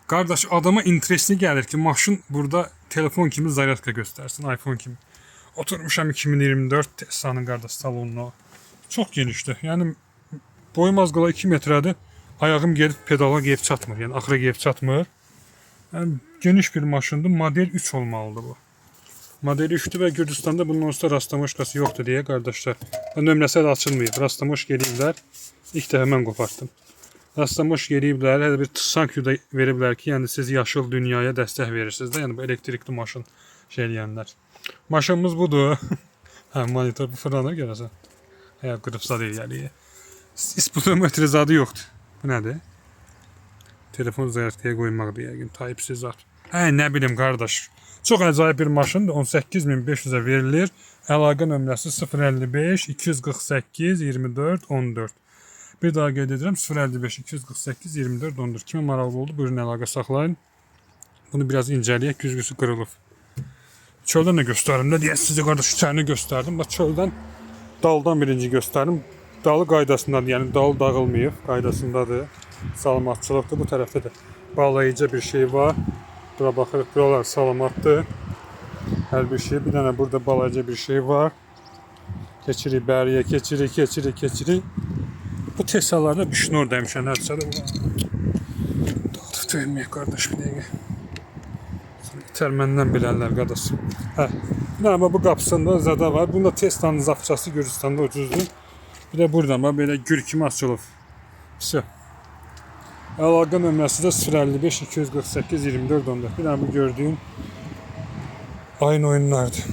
Qardaş, adama interesli gəlir ki, maşın burada telefon kimi zaryadka göstərsin, iPhone kimi. Oturmuşam 2024 Tesla'nın qardaş salonuna. Çox genişdir. Yəni boyum az qala 2 metrədir. Ayağım gedib pedala gedib çatmır. Yəni axıra gedib çatmır. Yəni geniş bir maşındır. Model 3 olmalıdır bu. Model 3'tür və Gürcüstanda bunun onsuz da rastlamışkası yoxdur deyə qardaşlar. Nömrəsi də açılmayıb. Rastlamış gediblər. İlk dəfə mən qopartdım. Rastlamış gediblər. Hələ bir sanki da veriblər ki, yəni siz yaşıl dünyaya dəstək verirsiniz də. Yəni bu elektrikli maşın şey eləyənlər. Maşınımız budur. Hə, monitor bu fırlanır görəsən. Hə, qırıbsa deyil yəni. İsputometri zadı yoxdur. Bu nədir? Telefon zərfəyə qoymaqdır yəqin. Type-C zat. Hə, nə bilim qardaş. Çox acayip bir maşındır. 18.500'ə verilir. Əlaqə nömrəsi 055 248 24 14. Bir daha qeyd edirəm. 055 248 24 14. Kimə maraqlı oldu? Buyurun əlaqə saxlayın. Bunu biraz incələyək. Güzgüsü qırılıb. Çöldən də göstərim də deyə sizə qardaş içərini göstərdim. Bax çöldən daldan birinci göstərim. Dalı qaydasındadır. Yəni dal dağılmayıb. Qaydasındadır. Salamatçılıqdır. Bu tərəfdə də bağlayıcı bir şey var. Bura baxırıq. Buralar salamatdır. Hər bir şey. Bir dənə burada balaca bir şey var. Keçirik bəriyə. Keçirik. Bu Tesla'larda bir şnur demişən. Hərsə də dağıtıb verməyək qardaş bir dəqiqə. İtər məndən bilənlər qardaş. Hə. Bir dənə bu qapısında zada var. Bunda Tesla'nın zapçası Gürcüstanda ucuzdur. Bir də buradan bax belə gül kimi açılıb. Vəsə. Əlaqə nömrəsi də 055 248 24 14. Bir dənə bu gördüyüm ayın oyunlardır.